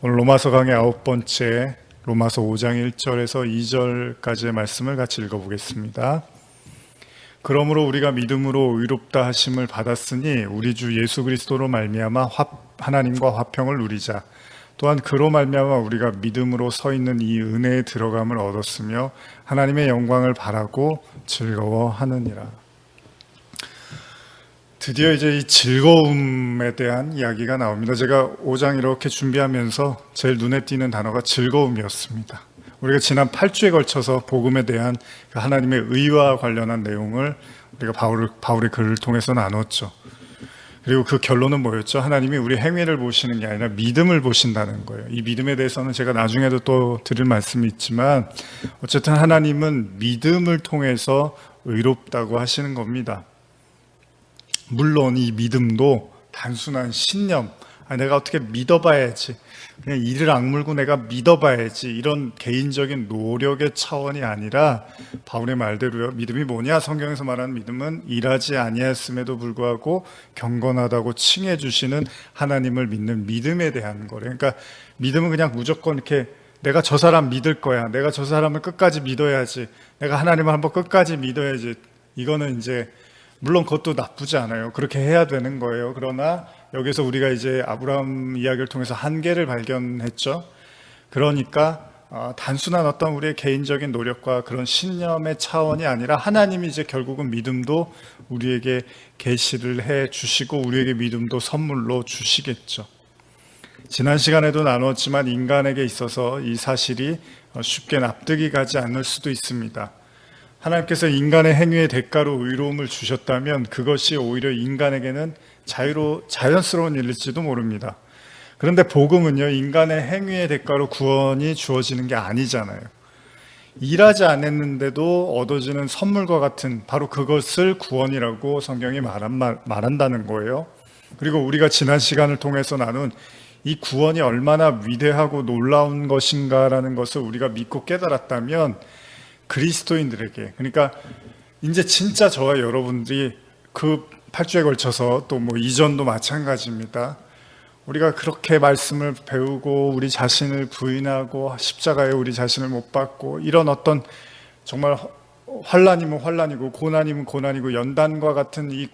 오늘 로마서 강의 9번째 로마서 5장 1절에서 2절까지의 말씀을 같이 읽어보겠습니다. 그러므로 우리가 믿음으로 의롭다 하심을 받았으니 우리 주 예수 그리스도로 말미암아 하나님과 화평을 누리자. 또한 그로 말미암아 우리가 믿음으로 서 있는 이 은혜에 들어감을 얻었으며 하나님의 영광을 바라고 즐거워하느니라. 드디어 이제 이 즐거움에 대한 이야기가 나옵니다. 제가 5장 이렇게 준비하면서 제일 눈에 띄는 단어가 즐거움이었습니다. 우리가 지난 8주에 걸쳐서 복음에 대한 하나님의 의와 관련한 내용을 우리가 바울의 글을 통해서 나눴죠. 그리고 그 결론은 뭐였죠? 하나님이 우리 행위를 보시는 게 아니라 믿음을 보신다는 거예요. 이 믿음에 대해서는 제가 나중에도 또 드릴 말씀이 있지만 어쨌든 하나님은 믿음을 통해서 의롭다고 하시는 겁니다. 물론 이 믿음도 단순한 신념, 내가 어떻게 믿어봐야지, 그냥 이를 악물고 내가 믿어봐야지, 이런 개인적인 노력의 차원이 아니라 바울의 말대로요, 믿음이 뭐냐? 성경에서 말하는 믿음은 일하지 아니했음에도 불구하고 경건하다고 칭해 주시는 하나님을 믿는 믿음에 대한 거래요. 그러니까 믿음은 그냥 무조건 이렇게 내가 저 사람 믿을 거야, 내가 저 사람을 끝까지 믿어야지, 내가 하나님을 한번 끝까지 믿어야지, 이거는 이제 물론 그것도 나쁘지 않아요. 그렇게 해야 되는 거예요. 그러나 여기서 우리가 이제 아브라함 이야기를 통해서 한계를 발견했죠. 그러니까 단순한 어떤 우리의 개인적인 노력과 그런 신념의 차원이 아니라 하나님이 이제 결국은 믿음도 우리에게 계시를 해 주시고 우리에게 믿음도 선물로 주시겠죠. 지난 시간에도 나눴지만 인간에게 있어서 이 사실이 쉽게 납득이 가지 않을 수도 있습니다. 하나님께서 인간의 행위의 대가로 의로움을 주셨다면 그것이 오히려 인간에게는 자연스러운 일일지도 모릅니다. 그런데 복음은요, 인간의 행위의 대가로 구원이 주어지는 게 아니잖아요. 일하지 않았는데도 얻어지는 선물과 같은 바로 그것을 구원이라고 성경이 말한다는 거예요. 그리고 우리가 지난 시간을 통해서 나눈 이 구원이 얼마나 위대하고 놀라운 것인가라는 것을 우리가 믿고 깨달았다면 그리스도인들에게, 그러니까 이제 진짜 저와 여러분들이 그 8주에 걸쳐서 또 뭐 이전도 마찬가지입니다. 우리가 그렇게 말씀을 배우고 우리 자신을 부인하고 십자가에 우리 자신을 못 박고 이런 어떤 정말 환난이면 환난이고 고난이면 고난이고 연단과 같은 이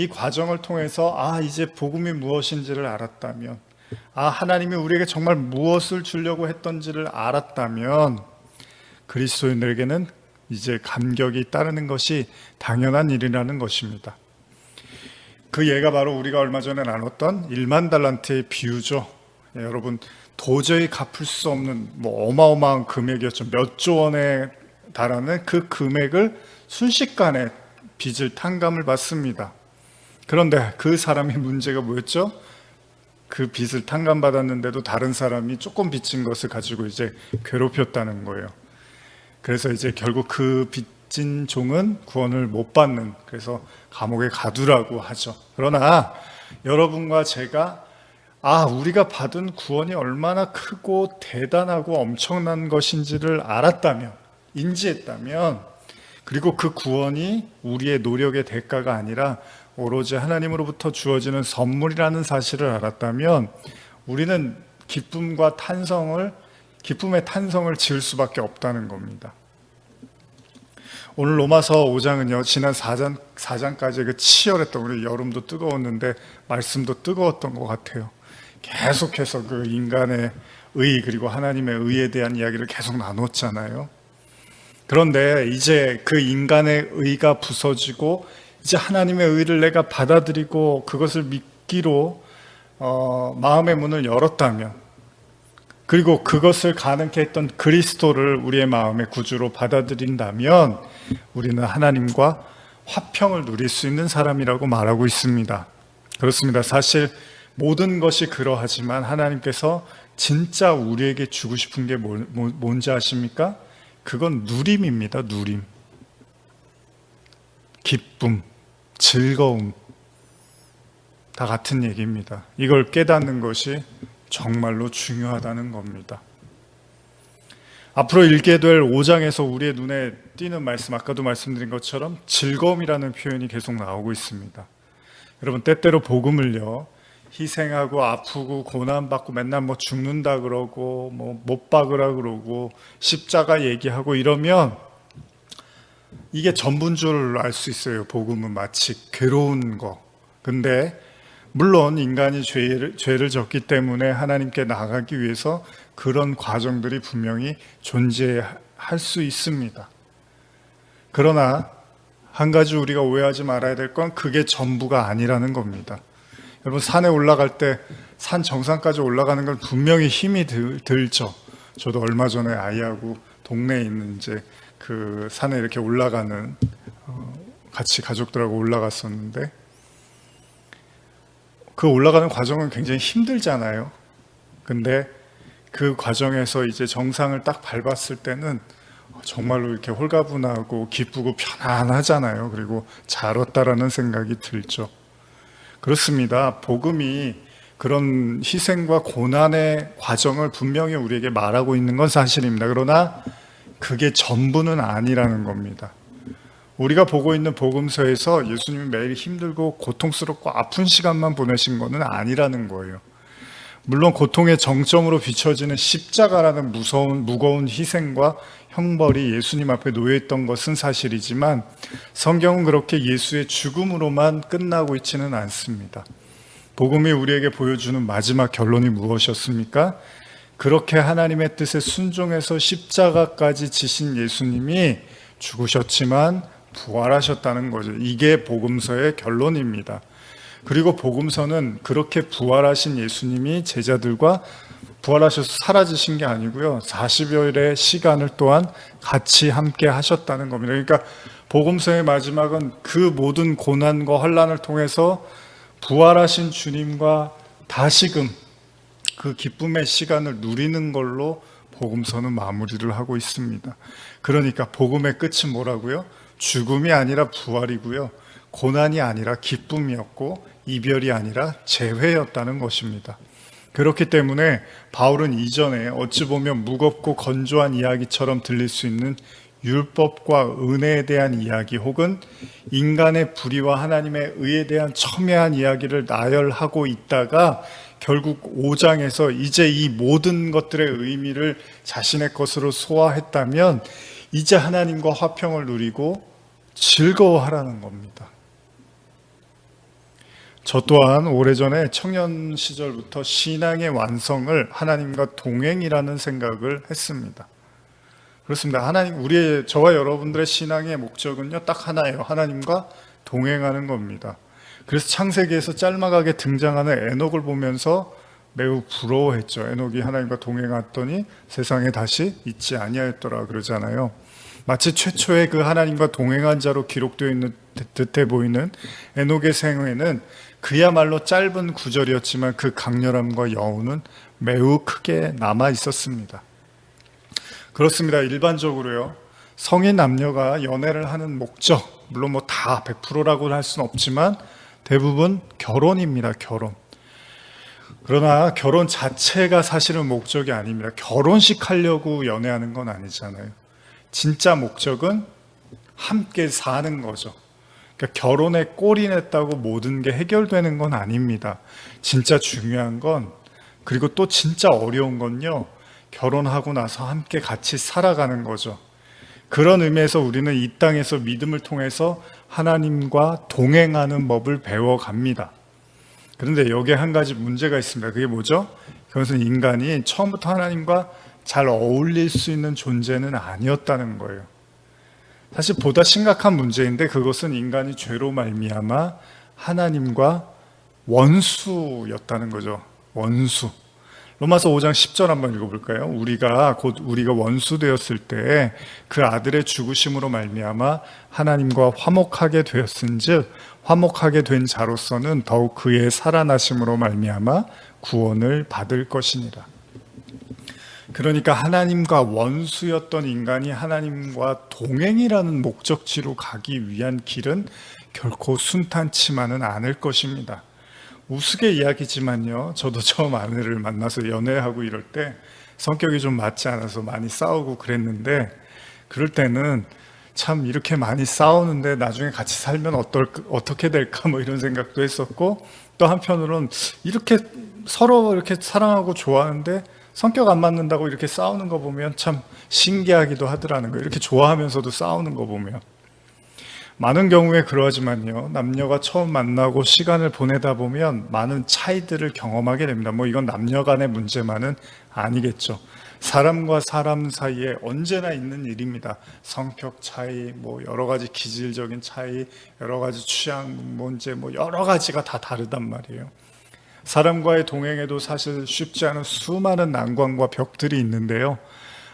과정을 통해서 이제 복음이 무엇인지를 알았다면, 하나님이 우리에게 정말 무엇을 주려고 했던지를 알았다면 그리스도인들에게는 이제 감격이 따르는 것이 당연한 일이라는 것입니다. 그 예가 바로 우리가 얼마 전에 나눴던 1만 달란트의 비유죠. 여러분, 도저히 갚을 수 없는 어마어마한 금액이었죠. 몇 조 원에 달하는 그 금액을 순식간에 빚을 탕감을 받습니다. 그런데 그 사람의 문제가 뭐였죠? 그 빚을 탕감받았는데도 다른 사람이 조금 빚진 것을 가지고 이제 괴롭혔다는 거예요. 그래서 이제 결국 그 빚진 종은 구원을 못 받는, 그래서 감옥에 가두라고 하죠. 그러나 여러분과 제가 우리가 받은 구원이 얼마나 크고 대단하고 엄청난 것인지를 알았다면, 인지했다면, 그리고 그 구원이 우리의 노력의 대가가 아니라 오로지 하나님으로부터 주어지는 선물이라는 사실을 알았다면 우리는 기쁨의 탄성을 지을 수밖에 없다는 겁니다. 오늘 로마서 5장은요, 지난 4장까지 그 치열했던, 우리 여름도 뜨거웠는데 말씀도 뜨거웠던 것 같아요. 계속해서 그 인간의 의 그리고 하나님의 의에 대한 이야기를 계속 나눴잖아요. 그런데 이제 그 인간의 의가 부서지고 이제 하나님의 의를 내가 받아들이고 그것을 믿기로 마음의 문을 열었다면, 그리고 그것을 가능케 했던 그리스도를 우리의 마음의 구주로 받아들인다면 우리는 하나님과 화평을 누릴 수 있는 사람이라고 말하고 있습니다. 그렇습니다. 사실 모든 것이 그러하지만 하나님께서 진짜 우리에게 주고 싶은 게 뭔지 아십니까? 그건 누림입니다. 누림, 기쁨, 즐거움, 다 같은 얘기입니다. 이걸 깨닫는 것이 정말로 중요하다는 겁니다. 앞으로 읽게 될 5장에서 우리의 눈에 띄는 말씀, 아까도 말씀드린 것처럼 즐거움이라는 표현이 계속 나오고 있습니다. 여러분, 때때로 복음을요, 희생하고 아프고 고난받고 맨날 뭐 죽는다 그러고 뭐 못 박으라 그러고 십자가 얘기하고 이러면 이게 전부인 줄 알 수 있어요. 복음은 마치 괴로운 거. 근데 물론 인간이 죄를 졌기 때문에 하나님께 나아가기 위해서 그런 과정들이 분명히 존재할 수 있습니다. 그러나 한 가지 우리가 오해하지 말아야 될 건 그게 전부가 아니라는 겁니다. 여러분, 산에 올라갈 때 산 정상까지 올라가는 건 분명히 힘이 들죠. 저도 얼마 전에 아이하고 동네에 있는 이제 그 산에 이렇게 올라가는 같이 가족들하고 올라갔었는데 그 올라가는 과정은 굉장히 힘들잖아요. 근데 그 과정에서 이제 정상을 딱 밟았을 때는 정말로 이렇게 홀가분하고 기쁘고 편안하잖아요. 그리고 잘 왔다라는 생각이 들죠. 그렇습니다. 복음이 그런 희생과 고난의 과정을 분명히 우리에게 말하고 있는 건 사실입니다. 그러나 그게 전부는 아니라는 겁니다. 우리가 보고 있는 복음서에서 예수님이 매일 힘들고 고통스럽고 아픈 시간만 보내신 것은 아니라는 거예요. 물론 고통의 정점으로 비춰지는 십자가라는 무거운 희생과 형벌이 예수님 앞에 놓여있던 것은 사실이지만 성경은 그렇게 예수의 죽음으로만 끝나고 있지는 않습니다. 복음이 우리에게 보여주는 마지막 결론이 무엇이었습니까? 그렇게 하나님의 뜻에 순종해서 십자가까지 지신 예수님이 죽으셨지만 부활하셨다는 거죠. 이게 복음서의 결론입니다. 그리고 복음서는 그렇게 부활하신 예수님이 제자들과 부활하셔서 사라지신 게 아니고요. 40여일의 시간을 또한 같이 함께 하셨다는 겁니다. 그러니까 복음서의 마지막은 그 모든 고난과 환난을 통해서 부활하신 주님과 다시금 그 기쁨의 시간을 누리는 걸로 복음서는 마무리를 하고 있습니다. 그러니까 복음의 끝은 뭐라고요? 죽음이 아니라 부활이고요. 고난이 아니라 기쁨이었고 이별이 아니라 재회였다는 것입니다. 그렇기 때문에 바울은 이전에 어찌 보면 무겁고 건조한 이야기처럼 들릴 수 있는 율법과 은혜에 대한 이야기 혹은 인간의 불의와 하나님의 의에 대한 첨예한 이야기를 나열하고 있다가 결국 5장에서 이제 이 모든 것들의 의미를 자신의 것으로 소화했다면 이제 하나님과 화평을 누리고 즐거워하라는 겁니다. 저 또한 오래전에 청년 시절부터 신앙의 완성을 하나님과 동행이라는 생각을 했습니다. 그렇습니다. 저와 여러분들의 신앙의 목적은요, 딱 하나예요. 하나님과 동행하는 겁니다. 그래서 창세기에서 짤막하게 등장하는 에녹을 보면서 매우 부러워했죠. 에녹이 하나님과 동행했더니 세상에 다시 있지 아니하였더라 그러잖아요. 마치 최초의 그 하나님과 동행한 자로 기록되어 있는 듯해 보이는 에녹의 생애는 그야말로 짧은 구절이었지만 그 강렬함과 여운은 매우 크게 남아 있었습니다. 그렇습니다. 일반적으로요, 성인 남녀가 연애를 하는 목적, 물론 뭐 다 100%라고 할 수는 없지만 대부분 결혼입니다. 결혼. 그러나 결혼 자체가 사실은 목적이 아닙니다. 결혼식 하려고 연애하는 건 아니잖아요. 진짜 목적은 함께 사는 거죠. 그러니까 결혼에 골인했다고 모든 게 해결되는 건 아닙니다. 진짜 중요한 건, 그리고 또 진짜 어려운 건요, 결혼하고 나서 함께 같이 살아가는 거죠. 그런 의미에서 우리는 이 땅에서 믿음을 통해서 하나님과 동행하는 법을 배워갑니다. 그런데 여기에 한 가지 문제가 있습니다. 그게 뭐죠? 그것은 인간이 처음부터 하나님과 잘 어울릴 수 있는 존재는 아니었다는 거예요. 사실 보다 심각한 문제인데 그것은 인간이 죄로 말미암아 하나님과 원수였다는 거죠. 원수. 로마서 5장 10절 한번 읽어볼까요? 우리가 원수 되었을 때 그 아들의 죽으심으로 말미암아 하나님과 화목하게 되었은즉 화목하게 된 자로서는 더욱 그의 살아나심으로 말미암아 구원을 받을 것이니라. 그러니까 하나님과 원수였던 인간이 하나님과 동행이라는 목적지로 가기 위한 길은 결코 순탄치만은 않을 것입니다. 우스개 이야기지만요, 저도 처음 아내를 만나서 연애하고 이럴 때 성격이 좀 맞지 않아서 많이 싸우고 그랬는데, 그럴 때는 참 이렇게 많이 싸우는데 나중에 같이 살면 어떻게 될까 뭐 이런 생각도 했었고, 또 한편으로는 이렇게 서로 이렇게 사랑하고 좋아하는데 성격 안 맞는다고 이렇게 싸우는 거 보면 참 신기하기도 하더라는 거예요. 이렇게 좋아하면서도 싸우는 거 보면. 많은 경우에 그러하지만요, 남녀가 처음 만나고 시간을 보내다 보면 많은 차이들을 경험하게 됩니다. 뭐 이건 남녀 간의 문제만은 아니겠죠. 사람과 사람 사이에 언제나 있는 일입니다. 성격 차이, 뭐 여러 가지 기질적인 차이, 여러 가지 취향 문제, 뭐 여러 가지가 다 다르단 말이에요. 사람과의 동행에도 사실 쉽지 않은 수많은 난관과 벽들이 있는데요,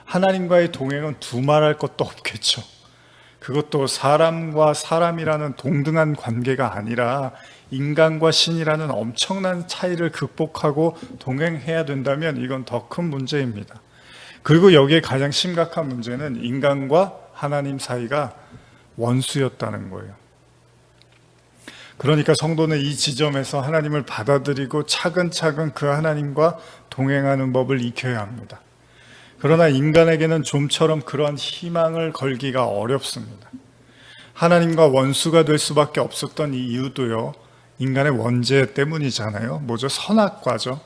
하나님과의 동행은 두말할 것도 없겠죠. 그것도 사람과 사람이라는 동등한 관계가 아니라 인간과 신이라는 엄청난 차이를 극복하고 동행해야 된다면 이건 더 큰 문제입니다. 그리고 여기에 가장 심각한 문제는 인간과 하나님 사이가 원수였다는 거예요. 그러니까 성도는 이 지점에서 하나님을 받아들이고 차근차근 그 하나님과 동행하는 법을 익혀야 합니다. 그러나 인간에게는 좀처럼 그러한 희망을 걸기가 어렵습니다. 하나님과 원수가 될 수밖에 없었던 이 이유도요, 인간의 원죄 때문이잖아요. 뭐죠? 선악과죠.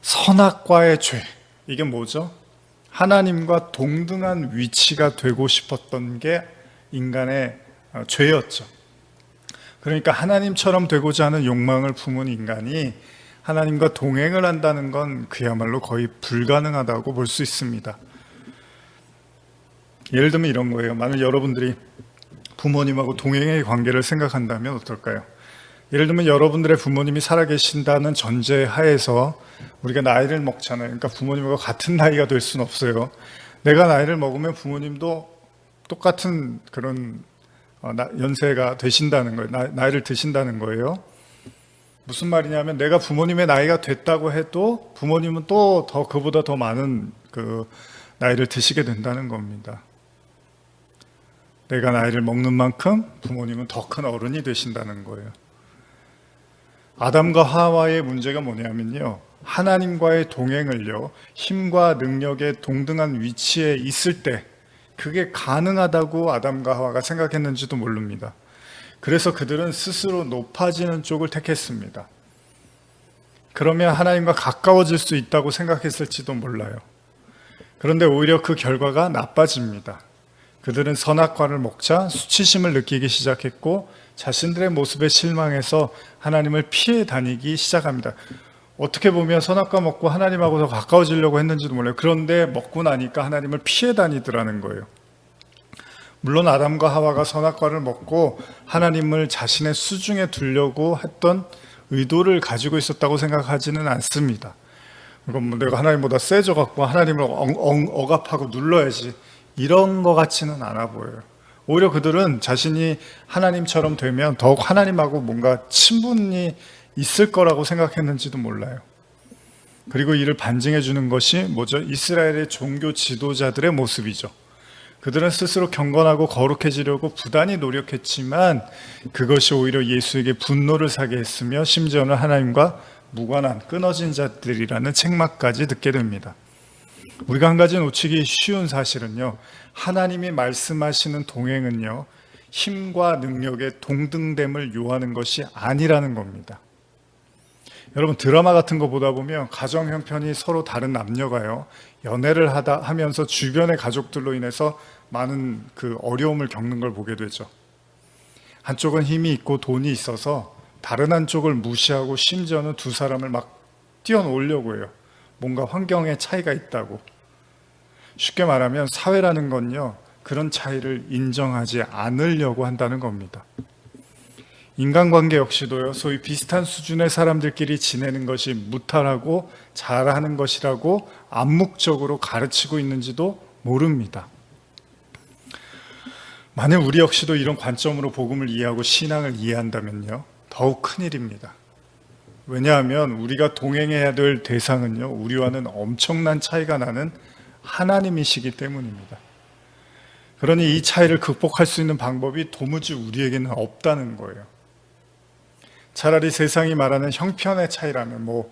선악과의 죄. 이게 뭐죠? 하나님과 동등한 위치가 되고 싶었던 게 인간의 죄였죠. 그러니까 하나님처럼 되고자 하는 욕망을 품은 인간이 하나님과 동행을 한다는 건 그야말로 거의 불가능하다고 볼 수 있습니다. 예를 들면 이런 거예요. 만약 여러분들이 부모님하고 동행의 관계를 생각한다면 어떨까요? 예를 들면 여러분들의 부모님이 살아계신다는 전제 하에서 우리가 나이를 먹잖아요. 그러니까 부모님과 같은 나이가 될 수는 없어요. 내가 나이를 먹으면 부모님도 똑같은 그런 연세가 되신다는 거예요. 나이를 드신다는 거예요. 무슨 말이냐면 내가 부모님의 나이가 됐다고 해도 부모님은 또 그보다 더 많은 그 나이를 드시게 된다는 겁니다. 내가 나이를 먹는 만큼 부모님은 더 큰 어른이 되신다는 거예요. 아담과 하와의 문제가 뭐냐면요, 하나님과의 동행을요, 힘과 능력의 동등한 위치에 있을 때 그게 가능하다고 아담과 하와가 생각했는지도 모릅니다. 그래서 그들은 스스로 높아지는 쪽을 택했습니다. 그러면 하나님과 가까워질 수 있다고 생각했을지도 몰라요. 그런데 오히려 그 결과가 나빠집니다. 그들은 선악과를 먹자 수치심을 느끼기 시작했고 자신들의 모습에 실망해서 하나님을 피해 다니기 시작합니다. 어떻게 보면 선악과 먹고 하나님하고 더 가까워지려고 했는지도 몰라요. 그런데 먹고 나니까 하나님을 피해 다니더라는 거예요. 물론 아담과 하와가 선악과를 먹고 하나님을 자신의 수중에 두려고 했던 의도를 가지고 있었다고 생각하지는 않습니다. 이건 뭐 내가 하나님보다 세져 갖고 하나님을 억압하고 눌러야지, 이런 것 같지는 않아 보여요. 오히려 그들은 자신이 하나님처럼 되면 더욱 하나님하고 뭔가 친분이 있을 거라고 생각했는지도 몰라요. 그리고 이를 반증해 주는 것이 뭐죠? 이스라엘의 종교 지도자들의 모습이죠. 그들은 스스로 경건하고 거룩해지려고 부단히 노력했지만 그것이 오히려 예수에게 분노를 사게 했으며 심지어는 하나님과 무관한 끊어진 자들이라는 책망까지 듣게 됩니다. 우리가 한 가지 놓치기 쉬운 사실은요, 하나님이 말씀하시는 동행은요, 힘과 능력의 동등됨을 요하는 것이 아니라는 겁니다. 여러분, 드라마 같은 거 보다 보면 가정 형편이 서로 다른 남녀가요, 연애를 하면서 주변의 가족들로 인해서 많은 그 어려움을 겪는 걸 보게 되죠. 한쪽은 힘이 있고 돈이 있어서 다른 한쪽을 무시하고 심지어는 두 사람을 막 뛰어놓으려고 해요. 뭔가 환경의 차이가 있다고. 쉽게 말하면 사회라는 건요, 그런 차이를 인정하지 않으려고 한다는 겁니다. 인간관계 역시도요, 소위 비슷한 수준의 사람들끼리 지내는 것이 무탈하고 잘하는 것이라고 암묵적으로 가르치고 있는지도 모릅니다. 만약 우리 역시도 이런 관점으로 복음을 이해하고 신앙을 이해한다면요, 더욱 큰일입니다. 왜냐하면 우리가 동행해야 될 대상은요, 우리와는 엄청난 차이가 나는 하나님이시기 때문입니다. 그러니 이 차이를 극복할 수 있는 방법이 도무지 우리에게는 없다는 거예요. 차라리 세상이 말하는 형편의 차이라면, 뭐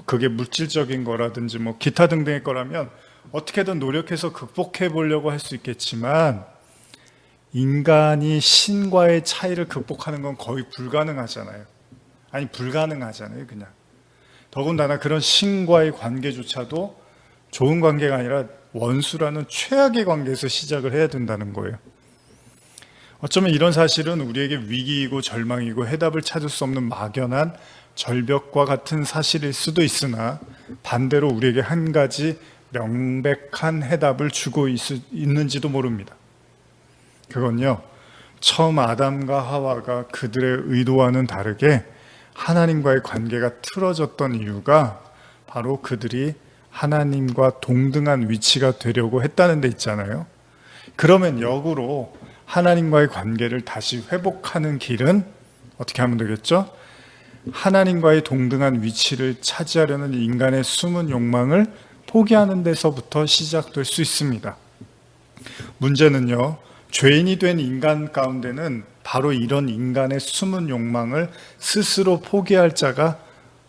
그게 물질적인 거라든지 뭐 기타 등등의 거라면 어떻게든 노력해서 극복해 보려고 할 수 있겠지만, 인간이 신과의 차이를 극복하는 건 거의 불가능하잖아요. 아니, 불가능하잖아요, 그냥. 더군다나 그런 신과의 관계조차도 좋은 관계가 아니라 원수라는 최악의 관계에서 시작을 해야 된다는 거예요. 어쩌면 이런 사실은 우리에게 위기이고 절망이고 해답을 찾을 수 없는 막연한 절벽과 같은 사실일 수도 있으나, 반대로 우리에게 한 가지 명백한 해답을 주고 있는지도 모릅니다. 그건요, 처음 아담과 하와가 그들의 의도와는 다르게 하나님과의 관계가 틀어졌던 이유가 바로 그들이 하나님과 동등한 위치가 되려고 했다는 데 있잖아요. 그러면 역으로 하나님과의 관계를 다시 회복하는 길은 어떻게 하면 되겠죠? 하나님과의 동등한 위치를 차지하려는 인간의 숨은 욕망을 포기하는 데서부터 시작될 수 있습니다. 문제는요, 죄인이 된 인간 가운데는 바로 이런 인간의 숨은 욕망을 스스로 포기할 자가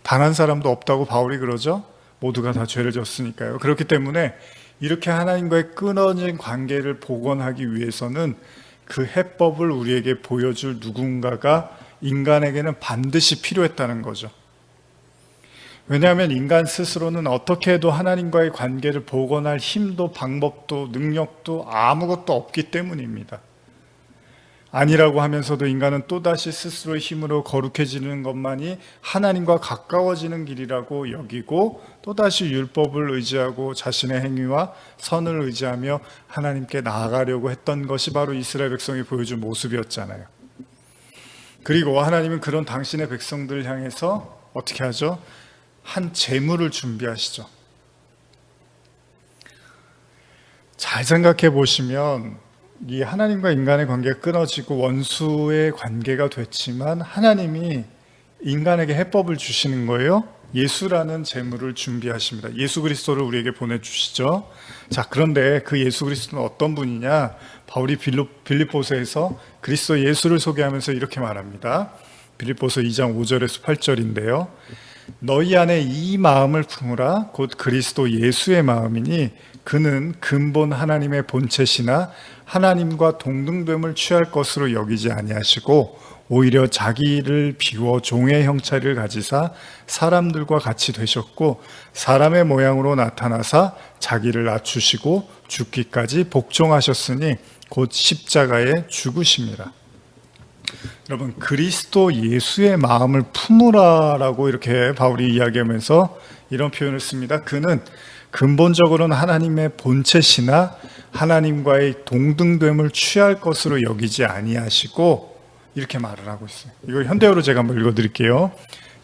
단 한 사람도 없다고 바울이 그러죠. 모두가 다 죄를 졌으니까요. 그렇기 때문에 이렇게 하나님과의 끊어진 관계를 복원하기 위해서는 그 해법을 우리에게 보여줄 누군가가 인간에게는 반드시 필요했다는 거죠. 왜냐하면 인간 스스로는 어떻게 해도 하나님과의 관계를 복원할 힘도 방법도 능력도 아무것도 없기 때문입니다. 아니라고 하면서도 인간은 또다시 스스로의 힘으로 거룩해지는 것만이 하나님과 가까워지는 길이라고 여기고, 또다시 율법을 의지하고 자신의 행위와 선을 의지하며 하나님께 나아가려고 했던 것이 바로 이스라엘 백성이 보여준 모습이었잖아요. 그리고 하나님은 그런 당신의 백성들을 향해서 어떻게 하죠? 한 제물을 준비하시죠. 잘 생각해 보시면 이 하나님과 인간의 관계가 끊어지고 원수의 관계가 됐지만 하나님이 인간에게 해법을 주시는 거예요. 예수라는 제물을 준비하십니다. 예수 그리스도를 우리에게 보내주시죠. 자, 그런데 그 예수 그리스도는 어떤 분이냐? 바울이 빌립보서에서 그리스도 예수를 소개하면서 이렇게 말합니다. 빌립보서 2장 5절에서 8절인데요. 너희 안에 이 마음을 품으라. 곧 그리스도 예수의 마음이니 그는 근본 하나님의 본체시나 하나님과 동등됨을 취할 것으로 여기지 아니하시고 오히려 자기를 비워 종의 형체를 가지사 사람들과 같이 되셨고 사람의 모양으로 나타나사 자기를 낮추시고 죽기까지 복종하셨으니 곧 십자가에 죽으심이라. 여러분, 그리스도 예수의 마음을 품으라라고 이렇게 바울이 이야기하면서 이런 표현을 씁니다. 그는 근본적으로는 하나님의 본체시나 하나님과의 동등됨을 취할 것으로 여기지 아니하시고, 이렇게 말을 하고 있어요. 이걸 현대어로 제가 한번 읽어드릴게요.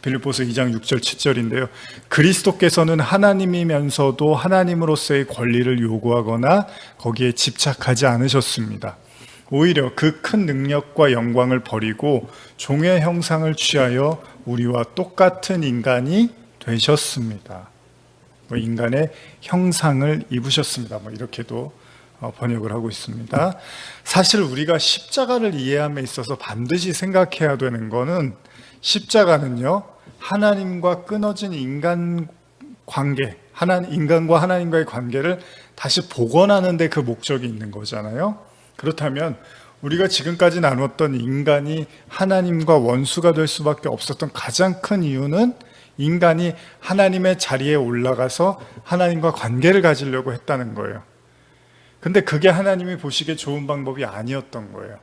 빌립보서 2장 6절 7절인데요. 그리스도께서는 하나님이면서도 하나님으로서의 권리를 요구하거나 거기에 집착하지 않으셨습니다. 오히려 그 큰 능력과 영광을 버리고 종의 형상을 취하여 우리와 똑같은 인간이 되셨습니다. 인간의 형상을 입으셨습니다. 이렇게도 번역을 하고 있습니다. 사실 우리가 십자가를 이해함에 있어서 반드시 생각해야 되는 것은, 십자가는요, 하나님과 끊어진 인간 관계, 인간과 하나님과의 관계를 다시 복원하는 데 그 목적이 있는 거잖아요. 그렇다면 우리가 지금까지 나눴던 인간이 하나님과 원수가 될 수밖에 없었던 가장 큰 이유는 인간이 하나님의 자리에 올라가서 하나님과 관계를 가지려고 했다는 거예요. 근데 그게 하나님이 보시기에 좋은 방법이 아니었던 거예요.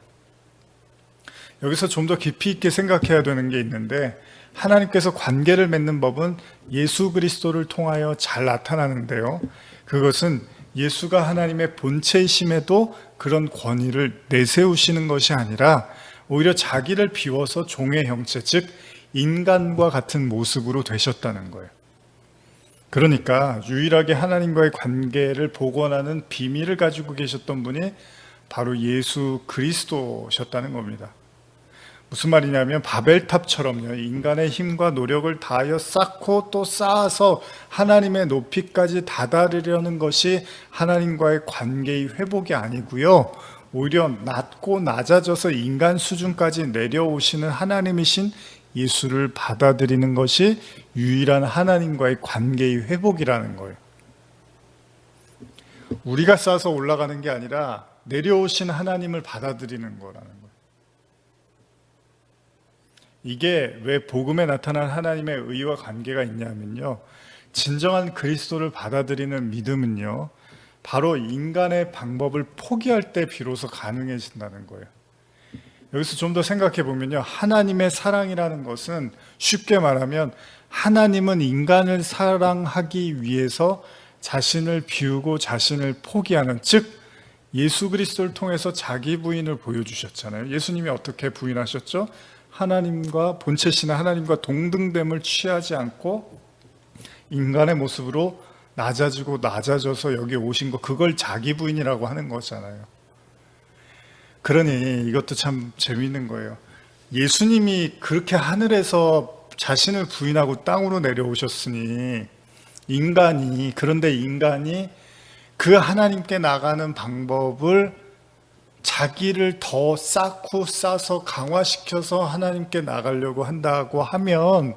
여기서 좀 더 깊이 있게 생각해야 되는 게 있는데, 하나님께서 관계를 맺는 법은 예수 그리스도를 통하여 잘 나타나는데요. 그것은 예수가 하나님의 본체이심에도 그런 권위를 내세우시는 것이 아니라 오히려 자기를 비워서 종의 형체, 즉 인간과 같은 모습으로 되셨다는 거예요. 그러니까 유일하게 하나님과의 관계를 복원하는 비밀을 가지고 계셨던 분이 바로 예수 그리스도셨다는 겁니다. 무슨 말이냐면 바벨탑처럼요, 인간의 힘과 노력을 다하여 쌓고 또 쌓아서 하나님의 높이까지 다다르려는 것이 하나님과의 관계의 회복이 아니고요, 오히려 낮고 낮아져서 인간 수준까지 내려오시는 하나님이신 예수를 받아들이는 것이 유일한 하나님과의 관계의 회복이라는 거예요. 우리가 쌓아서 올라가는 게 아니라 내려오신 하나님을 받아들이는 거라는 거예요. 이게 왜 복음에 나타난 하나님의 의와 관계가 있냐면요, 진정한 그리스도를 받아들이는 믿음은요, 바로 인간의 방법을 포기할 때 비로소 가능해진다는 거예요. 여기서 좀 더 생각해 보면요, 하나님의 사랑이라는 것은 쉽게 말하면 하나님은 인간을 사랑하기 위해서 자신을 비우고 자신을 포기하는, 즉 예수 그리스도를 통해서 자기 부인을 보여주셨잖아요. 예수님이 어떻게 부인하셨죠? 하나님과 본체시나 하나님과 동등됨을 취하지 않고 인간의 모습으로 낮아지고 낮아져서 여기 오신 거, 그걸 자기 부인이라고 하는 거잖아요. 그러니 이것도 참 재미있는 거예요. 예수님이 그렇게 하늘에서 자신을 부인하고 땅으로 내려오셨으니 그런데 인간이 그 하나님께 나가는 방법을 자기를 더 쌓고 싸서 강화시켜서 하나님께 나가려고 한다고 하면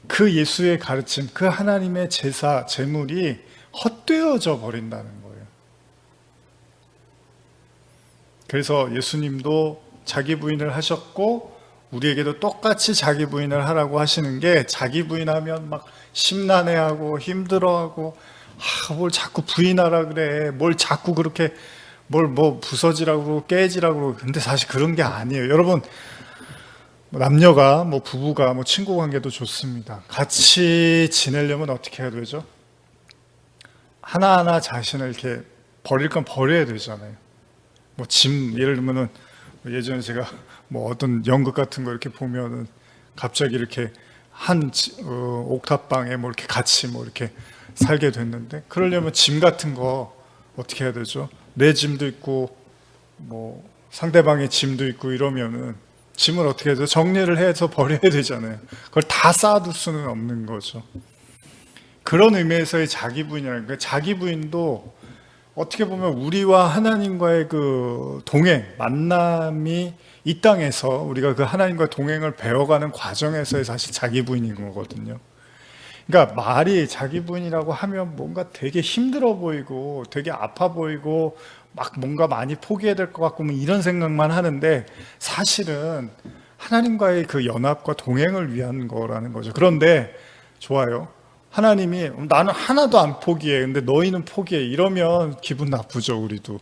그 예수의 가르침, 그 하나님의 제사, 제물이 헛되어져 버린다는 거예요. 그래서 예수님도 자기 부인을 하셨고 우리에게도 똑같이 자기 부인을 하라고 하시는 게, 자기 부인하면 막 심란해하고 힘들어하고, 뭘 자꾸 부인하라 그래, 뭘 자꾸 그렇게 뭐 부서지라고 그러고 깨지라고 그러고. 근데 사실 그런 게 아니에요. 여러분, 남녀가 부부가 친구 관계도 좋습니다. 같이 지내려면 어떻게 해야 되죠? 하나하나 자신을 이렇게 버릴 건 버려야 되잖아요. 짐, 예를 들면은 예전에 제가 어떤 연극 같은 거 이렇게 보면은 갑자기 이렇게 한 옥탑방에 이렇게 같이 이렇게 살게 됐는데, 그러려면 짐 같은 거 어떻게 해야 되죠? 내 짐도 있고 상대방의 짐도 있고 이러면은 짐을 어떻게 해야 되죠? 정리를 해서 버려야 되잖아요. 그걸 다 쌓아둘 수는 없는 거죠. 그런 의미에서의 자기 부인이라는 거예요. 자기 부인도 어떻게 보면 우리와 하나님과의 그 동행, 만남이 이 땅에서 우리가 그 하나님과 동행을 배워가는 과정에서의 사실 자기 부인인 거거든요. 그러니까 말이 자기 부인이라고 하면 뭔가 되게 힘들어 보이고 되게 아파 보이고 막 뭔가 많이 포기해야 될 것 같고 이런 생각만 하는데, 사실은 하나님과의 그 연합과 동행을 위한 거라는 거죠. 그런데 좋아요. 하나님이 나는 하나도 안 포기해, 근데 너희는 포기해, 이러면 기분 나쁘죠. 우리도.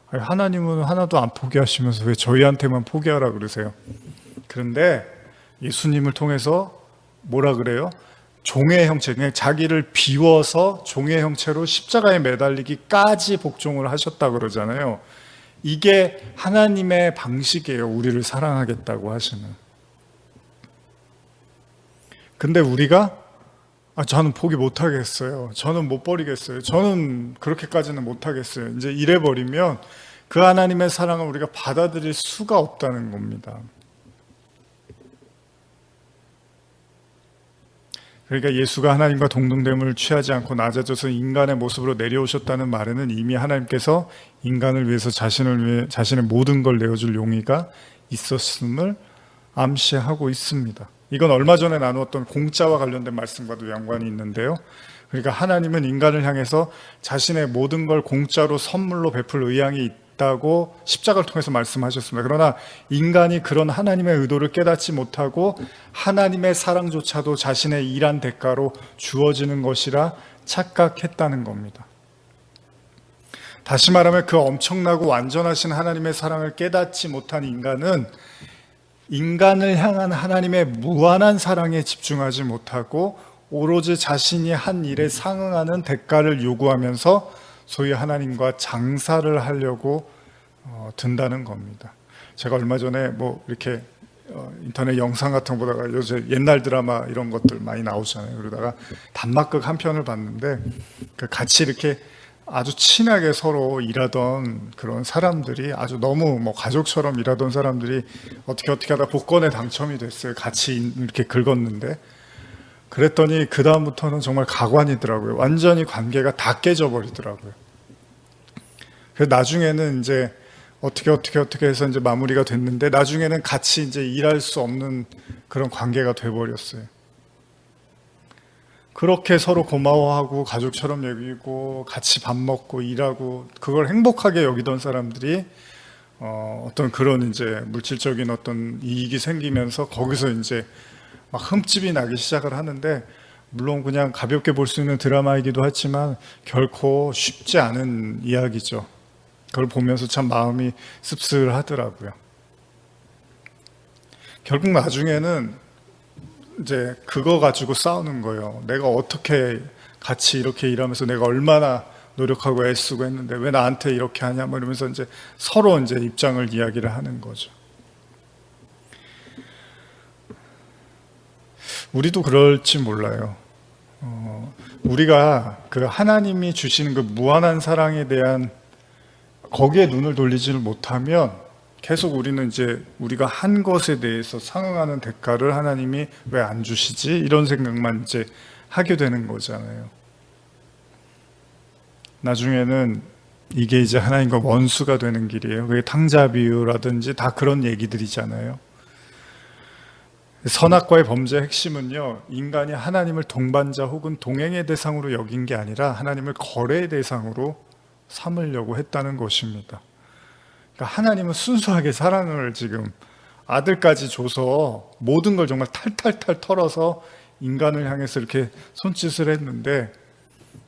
하나님은 하나도 안 포기하시면서 왜 저희한테만 포기하라 그러세요? 그런데 예수님을 통해서 뭐라 그래요? 종의 형체, 그냥 자기를 비워서 종의 형체로 십자가에 매달리기까지 복종을 하셨다 그러잖아요. 이게 하나님의 방식이에요. 우리를 사랑하겠다고 하시는. 근데 우리가 저는 포기 못 하겠어요, 저는 못 버리겠어요, 저는 그렇게까지는 못 하겠어요, 이제 이래 버리면 그 하나님의 사랑을 우리가 받아들일 수가 없다는 겁니다. 그러니까 예수가 하나님과 동등됨을 취하지 않고 낮아져서 인간의 모습으로 내려오셨다는 말에는 이미 하나님께서 인간을 위해서 자신의 모든 걸 내어줄 용의가 있었음을 암시하고 있습니다. 이건 얼마 전에 나누었던 공짜와 관련된 말씀과도 연관이 있는데요. 그러니까 하나님은 인간을 향해서 자신의 모든 걸 공짜로 선물로 베풀 의향이 있다고 십자가를 통해서 말씀하셨습니다. 그러나 인간이 그런 하나님의 의도를 깨닫지 못하고 하나님의 사랑조차도 자신의 일한 대가로 주어지는 것이라 착각했다는 겁니다. 다시 말하면 그 엄청나고 완전하신 하나님의 사랑을 깨닫지 못한 인간은 인간을 향한 하나님의 무한한 사랑에 집중하지 못하고 오로지 자신이 한 일에 상응하는 대가를 요구하면서 소위 하나님과 장사를 하려고 든다는 겁니다. 제가 얼마 전에 이렇게 인터넷 영상 같은 거 보다가 요새 옛날 드라마 이런 것들 많이 나오잖아요. 그러다가 단막극 한 편을 봤는데 같이 이렇게 아주 친하게 서로 일하던 그런 사람들이, 아주 너무 가족처럼 일하던 사람들이 어떻게 하다 복권에 당첨이 됐어요. 같이 이렇게 긁었는데, 그랬더니 그 다음부터는 정말 가관이더라고요. 완전히 관계가 다 깨져 버리더라고요. 그래서 나중에는 이제 어떻게 해서 이제 마무리가 됐는데, 나중에는 같이 이제 일할 수 없는 그런 관계가 돼 버렸어요. 그렇게 서로 고마워하고 가족처럼 여기고 같이 밥 먹고 일하고 그걸 행복하게 여기던 사람들이 어떤 그런 이제 물질적인 어떤 이익이 생기면서 거기서 이제 막 흠집이 나기 시작을 하는데, 물론 그냥 가볍게 볼 수 있는 드라마이기도 하지만 결코 쉽지 않은 이야기죠. 그걸 보면서 참 마음이 씁쓸하더라고요. 결국 나중에는 이제 그거 가지고 싸우는 거예요. 내가 어떻게 같이 이렇게 일하면서 내가 얼마나 노력하고 애쓰고 했는데 왜 나한테 이렇게 하냐, 뭐 이러면서 이제 서로 이제 입장을 이야기를 하는 거죠. 우리도 그럴지 몰라요. 우리가 그 하나님이 주시는 그 무한한 사랑에 대한 거기에 눈을 돌리지를 못하면 계속 우리는 이제 우리가 한 것에 대해서 상응하는 대가를 하나님이 왜 안 주시지? 이런 생각만 이제 하게 되는 거잖아요. 나중에는 이게 이제 하나님과 원수가 되는 길이에요. 그게 탕자 비유라든지 다 그런 얘기들이잖아요. 선악과의 범죄의 핵심은요, 인간이 하나님을 동반자 혹은 동행의 대상으로 여긴 게 아니라 하나님을 거래의 대상으로 삼으려고 했다는 것입니다. 그러니까 하나님은 순수하게 사랑을 지금 아들까지 줘서 모든 걸 정말 탈탈탈 털어서 인간을 향해서 이렇게 손짓을 했는데,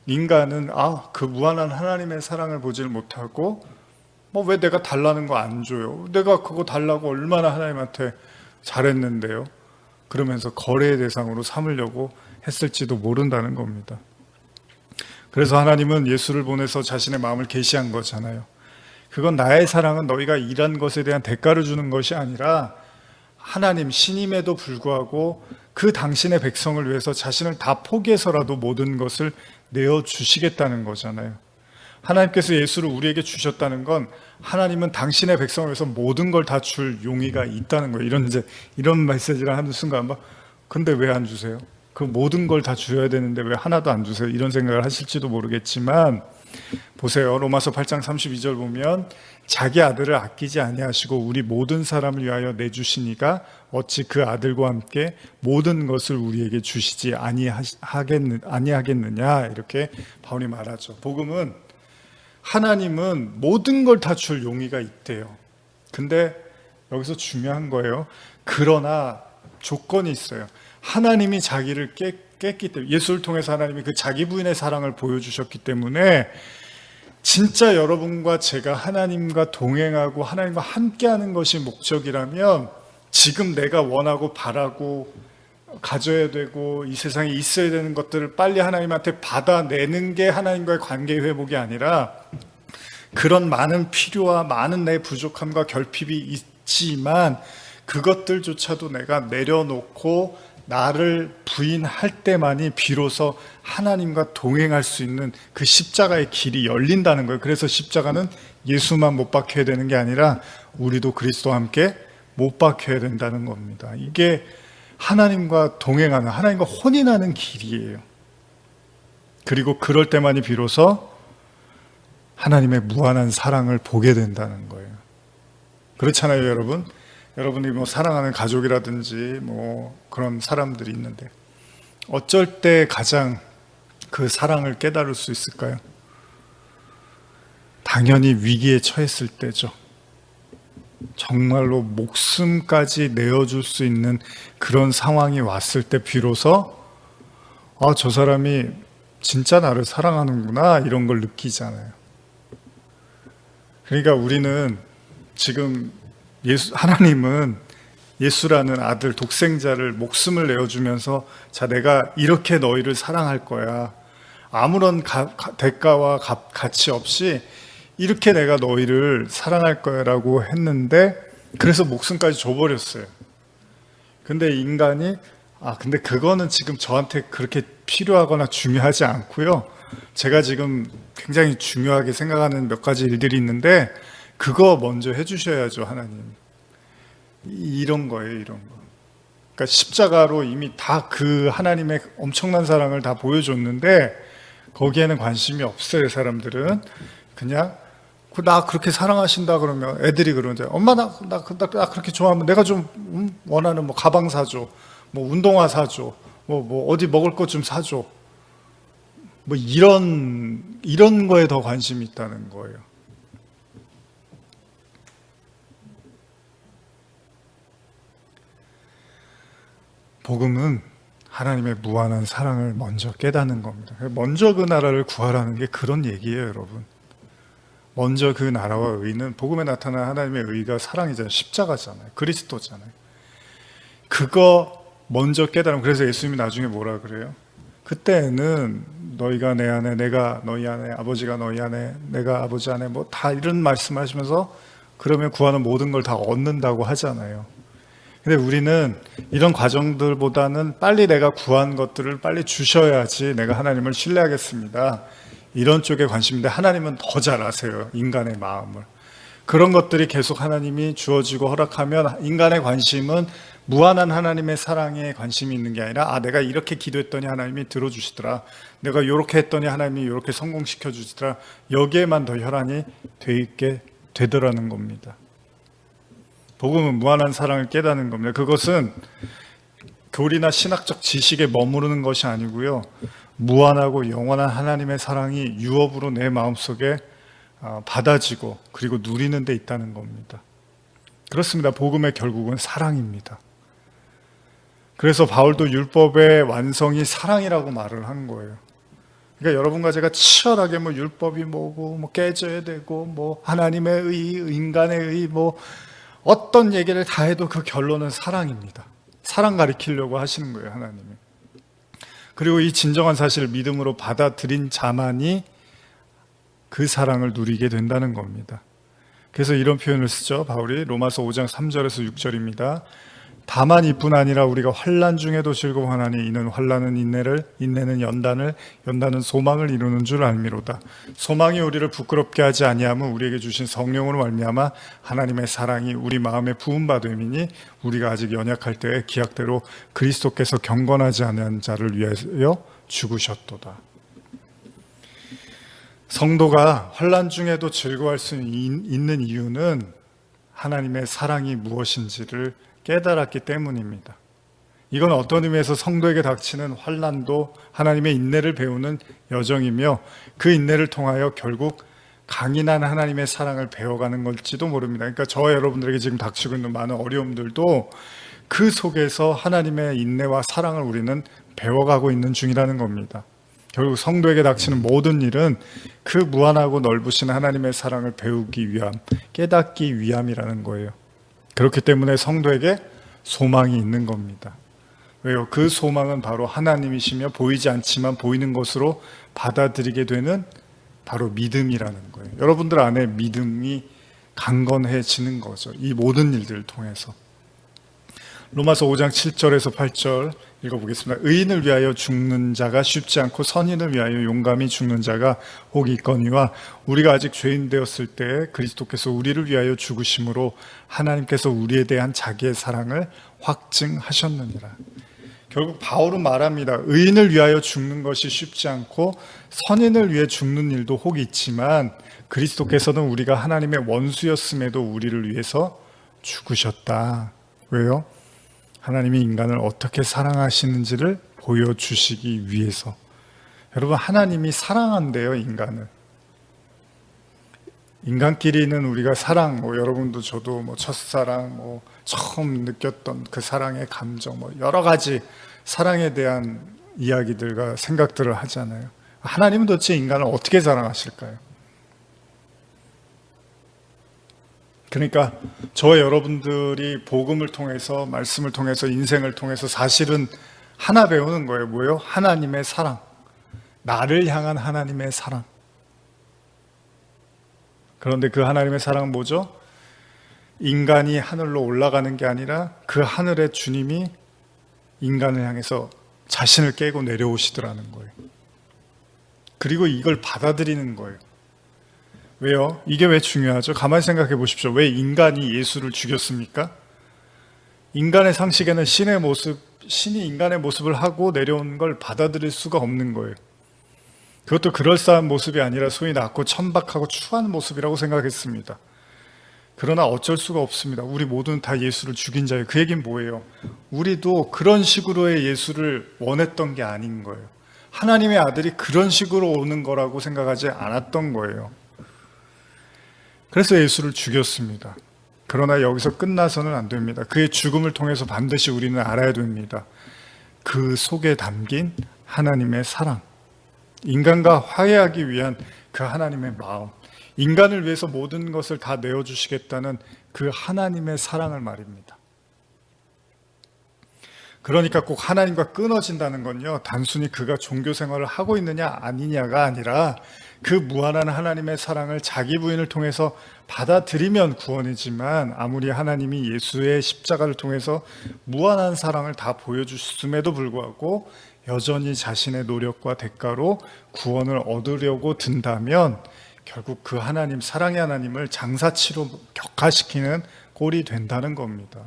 인간은 그 무한한 하나님의 사랑을 보질 못하고 왜 내가 달라는 거 안 줘요? 내가 그거 달라고 얼마나 하나님한테 잘했는데요? 그러면서 거래의 대상으로 삼으려고 했을지도 모른다는 겁니다. 그래서 하나님은 예수를 보내서 자신의 마음을 계시한 거잖아요. 그건 나의 사랑은 너희가 일한 것에 대한 대가를 주는 것이 아니라 하나님 신임에도 불구하고 그 당신의 백성을 위해서 자신을 다 포기해서라도 모든 것을 내어주시겠다는 거잖아요. 하나님께서 예수를 우리에게 주셨다는 건 하나님은 당신의 백성을 위해서 모든 걸 다 줄 용의가 있다는 거예요. 이런 메시지를 하는 순간 근데 왜 안 주세요? 그 모든 걸 다 주어야 되는데 왜 하나도 안 주세요? 이런 생각을 하실지도 모르겠지만 보세요. 로마서 8장 32절 보면 자기 아들을 아끼지 아니하시고 우리 모든 사람을 위하여 내주시니가 어찌 그 아들과 함께 모든 것을 우리에게 주시지 아니하겠느냐, 이렇게 바울이 말하죠. 복음은 하나님은 모든 걸 다 줄 용의가 있대요. 근데 여기서 중요한 거예요. 그러나 조건이 있어요. 하나님이 자기를 깼기 때문에, 예수를 통해서 하나님이 그 자기 부인의 사랑을 보여주셨기 때문에 진짜 여러분과 제가 하나님과 동행하고 하나님과 함께하는 것이 목적이라면 지금 내가 원하고 바라고 가져야 되고 이 세상에 있어야 되는 것들을 빨리 하나님한테 받아내는 게 하나님과의 관계 회복이 아니라, 그런 많은 필요와 많은 내 부족함과 결핍이 있지만 그것들조차도 내가 내려놓고 나를 부인할 때만이 비로소 하나님과 동행할 수 있는 그 십자가의 길이 열린다는 거예요. 그래서 십자가는 예수만 못 박혀야 되는 게 아니라 우리도 그리스도와 함께 못 박혀야 된다는 겁니다. 이게 하나님과 동행하는, 하나님과 혼인하는 길이에요. 그리고 그럴 때만이 비로소 하나님의 무한한 사랑을 보게 된다는 거예요. 그렇잖아요, 여러분. 여러분이 사랑하는 가족이라든지 그런 사람들이 있는데 어쩔 때 가장 그 사랑을 깨달을 수 있을까요? 당연히 위기에 처했을 때죠. 정말로 목숨까지 내어줄 수 있는 그런 상황이 왔을 때 비로소 저 사람이 진짜 나를 사랑하는구나, 이런 걸 느끼잖아요. 그러니까 우리는 지금 하나님은 예수라는 아들 독생자를 목숨을 내어주면서 내가 이렇게 너희를 사랑할 거야, 아무런 대가와 가치 없이 이렇게 내가 너희를 사랑할 거야 라고 했는데, 그래서 목숨까지 줘버렸어요. 근데 인간이 근데 그거는 지금 저한테 그렇게 필요하거나 중요하지 않고요, 제가 지금 굉장히 중요하게 생각하는 몇 가지 일들이 있는데 그거 먼저 해주셔야죠, 하나님. 이런 거예요, 이런 거. 그러니까 십자가로 이미 다 그 하나님의 엄청난 사랑을 다 보여줬는데 거기에는 관심이 없어요, 사람들은. 그냥 나 그렇게 사랑하신다 그러면 애들이 그러는데, 엄마 나 그렇게 좋아하면 내가 좀 원하는 가방 사줘, 운동화 사줘, 어디 먹을 것 좀 사줘, 뭐 이런 거에 더 관심이 있다는 거예요. 복음은 하나님의 무한한 사랑을 먼저 깨닫는 겁니다. 먼저 그 나라를 구하라는 게 그런 얘기예요, 여러분. 먼저 그 나라와 의는, 복음에 나타난 하나님의 의가 사랑이잖아요. 십자가잖아요. 그리스도잖아요. 그거 먼저 깨달으면, 그래서 예수님이 나중에 뭐라 그래요? 그때는 너희가 내 안에, 내가 너희 안에, 아버지가 너희 안에, 내가 아버지 안에, 뭐 다 이런 말씀하시면서 그러면 구하는 모든 걸 다 얻는다고 하잖아요. 근데 우리는 이런 과정들보다는 빨리 내가 구한 것들을 빨리 주셔야지 내가 하나님을 신뢰하겠습니다, 이런 쪽에 관심인데, 하나님은 더 잘 아세요, 인간의 마음을. 그런 것들이 계속 하나님이 주어지고 허락하면 인간의 관심은 무한한 하나님의 사랑에 관심이 있는 게 아니라, 내가 이렇게 기도했더니 하나님이 들어주시더라, 내가 이렇게 했더니 하나님이 이렇게 성공시켜 주시더라, 여기에만 더 혈안이 돼 있게 되더라는 겁니다. 복음은 무한한 사랑을 깨닫는 겁니다. 그것은 교리나 신학적 지식에 머무르는 것이 아니고요, 무한하고 영원한 하나님의 사랑이 유업으로 내 마음속에 받아지고 그리고 누리는 데 있다는 겁니다. 그렇습니다. 복음의 결국은 사랑입니다. 그래서 바울도 율법의 완성이 사랑이라고 말을 한 거예요. 그러니까 여러분과 제가 치열하게 뭐 율법이 뭐고, 뭐 깨져야 되고, 뭐 하나님의 의, 인간의 의, 뭐 어떤 얘기를 다 해도 그 결론은 사랑입니다. 사랑 가리키려고 하시는 거예요, 하나님이. 그리고 이 진정한 사실을 믿음으로 받아들인 자만이 그 사랑을 누리게 된다는 겁니다. 그래서 이런 표현을 쓰죠, 바울이. 로마서 5장 3절에서 6절입니다. 다만 이뿐 아니라 우리가 환난 중에도 즐거워하나니 이는 환난은 인내를, 인내는 연단을, 연단은 소망을 이루는 줄 알미로다. 소망이 우리를 부끄럽게 하지 아니하면 우리에게 주신 성령으로 말미암아 하나님의 사랑이 우리 마음에 부음받음이니 우리가 아직 연약할 때에 기약대로 그리스도께서 경건하지 않은 자를 위하여 죽으셨도다. 성도가 환난 중에도 즐거워할 수 있는 이유는 하나님의 사랑이 무엇인지를 깨달았기 때문입니다. 이건 어떤 의미에서 성도에게 닥치는 환난도 하나님의 인내를 배우는 여정이며, 그 인내를 통하여 결국 강인한 하나님의 사랑을 배워가는 걸지도 모릅니다. 그러니까 저와 여러분들에게 지금 닥치고 있는 많은 어려움들도 그 속에서 하나님의 인내와 사랑을 우리는 배워가고 있는 중이라는 겁니다. 결국 성도에게 닥치는 모든 일은 그 무한하고 넓으신 하나님의 사랑을 배우기 위함, 깨닫기 위함이라는 거예요. 그렇기 때문에 성도에게 소망이 있는 겁니다. 왜요? 그 소망은 바로 하나님이시며 보이지 않지만 보이는 것으로 받아들이게 되는 바로 믿음이라는 거예요. 여러분들 안에 믿음이 강건해지는 거죠, 이 모든 일들을 통해서. 로마서 5장 7절에서 8절 읽어보겠습니다. 의인을 위하여 죽는 자가 쉽지 않고 선인을 위하여 용감히 죽는 자가 혹 있거니와 우리가 아직 죄인 되었을 때 그리스도께서 우리를 위하여 죽으심으로 하나님께서 우리에 대한 자기의 사랑을 확증하셨느니라. 결국 바울은 말합니다. 의인을 위하여 죽는 것이 쉽지 않고 선인을 위해 죽는 일도 혹 있지만 그리스도께서는 우리가 하나님의 원수였음에도 우리를 위해서 죽으셨다. 왜요? 하나님이 인간을 어떻게 사랑하시는지를 보여주시기 위해서. 여러분, 하나님이 사랑한대요, 인간을. 인간끼리는 우리가 사랑, 여러분도 저도 첫사랑, 처음 느꼈던 그 사랑의 감정, 여러 가지 사랑에 대한 이야기들과 생각들을 하잖아요. 하나님은 도대체 인간을 어떻게 사랑하실까요? 그러니까 저와 여러분들이 복음을 통해서, 말씀을 통해서, 인생을 통해서 사실은 하나 배우는 거예요. 뭐예요? 하나님의 사랑. 나를 향한 하나님의 사랑. 그런데 그 하나님의 사랑은 뭐죠? 인간이 하늘로 올라가는 게 아니라 그 하늘의 주님이 인간을 향해서 자신을 깨고 내려오시더라는 거예요. 그리고 이걸 받아들이는 거예요. 왜요? 이게 왜 중요하죠? 가만히 생각해 보십시오. 왜 인간이 예수를 죽였습니까? 인간의 상식에는 신이 인간의 모습을 하고 내려온 걸 받아들일 수가 없는 거예요. 그것도 그럴싸한 모습이 아니라 소위 낮고 천박하고 추한 모습이라고 생각했습니다. 그러나 어쩔 수가 없습니다. 우리 모두는 다 예수를 죽인 자예요. 그 얘기는 뭐예요? 우리도 그런 식으로의 예수를 원했던 게 아닌 거예요. 하나님의 아들이 그런 식으로 오는 거라고 생각하지 않았던 거예요. 그래서 예수를 죽였습니다. 그러나 여기서 끝나서는 안 됩니다. 그의 죽음을 통해서 반드시 우리는 알아야 됩니다. 그 속에 담긴 하나님의 사랑, 인간과 화해하기 위한 그 하나님의 마음, 인간을 위해서 모든 것을 다 내어주시겠다는 그 하나님의 사랑을 말입니다. 그러니까 꼭 하나님과 끊어진다는 건요, 단순히 그가 종교 생활을 하고 있느냐 아니냐가 아니라 그 무한한 하나님의 사랑을 자기 부인을 통해서 받아들이면 구원이지만, 아무리 하나님이 예수의 십자가를 통해서 무한한 사랑을 다 보여주셨음에도 불구하고 여전히 자신의 노력과 대가로 구원을 얻으려고 든다면 결국 그 하나님, 사랑의 하나님을 장사치로 격화시키는 꼴이 된다는 겁니다.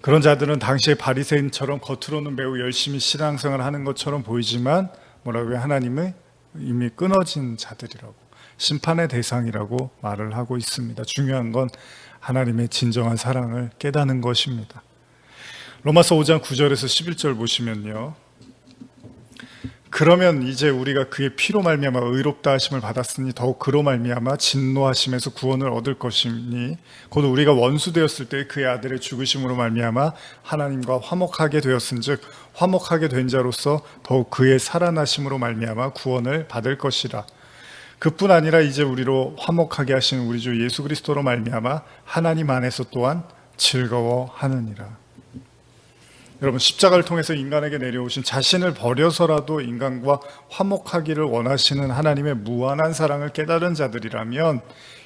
그런 자들은 당시의 바리새인처럼 겉으로는 매우 열심히 신앙생활을 하는 것처럼 보이지만 뭐라고요? 하나님의 이미 끊어진 자들이라고, 심판의 대상이라고 말을 하고 있습니다. 중요한 건 하나님의 진정한 사랑을 깨닫는 것입니다. 로마서 5장 9절에서 11절 보시면요, 그러면 이제 우리가 그의 피로 말미암아 의롭다 하심을 받았으니 더욱 그로 말미암아 진노하심에서 구원을 얻을 것이니 곧 우리가 원수 되었을 때 그의 아들의 죽으심으로 말미암아 하나님과 화목하게 되었은즉 화목하게 된 자로서 더욱 그의 살아나심으로 말미암아 구원을 받을 것이라. 그뿐 아니라 이제 우리로 화목하게 하신 우리 주 예수 그리스도로 말미암아 하나님 안에서 또한 즐거워하느니라. 여러분, 십자가를 통해서 인간에게 내려오신, 자신을 버려서라도 인간과 화목하기를 원하시는 하나님의 무한한 사랑을 깨달은 자들이라면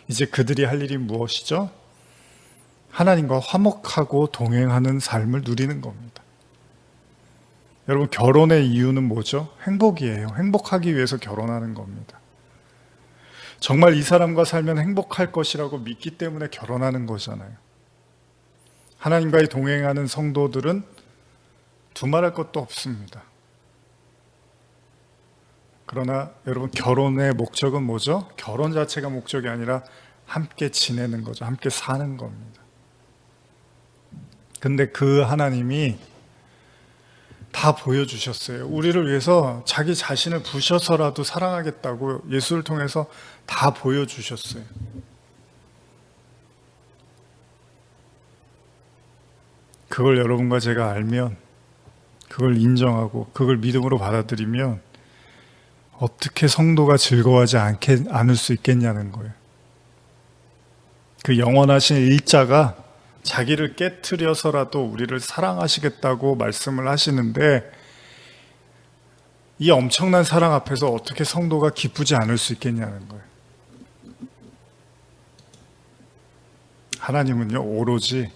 이제 그들이 할 일이 무엇이죠? 하나님과 화목하고 동행하는 삶을 누리는 겁니다. 여러분, 결혼의 이유는 뭐죠? 행복이에요. 행복하기 위해서 결혼하는 겁니다. 정말 이 사람과 살면 행복할 것이라고 믿기 때문에 결혼하는 거잖아요. 하나님과의 동행하는 성도들은 두말할 것도 없습니다. 그러나 여러분, 결혼의 목적은 뭐죠? 결혼 자체가 목적이 아니라 함께 지내는 거죠. 함께 사는 겁니다. 근데 그 하나님이 다 보여주셨어요. 우리를 위해서 자기 자신을 부셔서라도 사랑하겠다고 예수를 통해서 다 보여주셨어요. 그걸 여러분과 제가 알면, 그걸 인정하고 그걸 믿음으로 받아들이면 어떻게 성도가 즐거워하지 않을 수 있겠냐는 거예요. 그 영원하신 일자가 자기를 깨트려서라도 우리를 사랑하시겠다고 말씀을 하시는데, 이 엄청난 사랑 앞에서 어떻게 성도가 기쁘지 않을 수 있겠냐는 거예요. 하나님은요, 오로지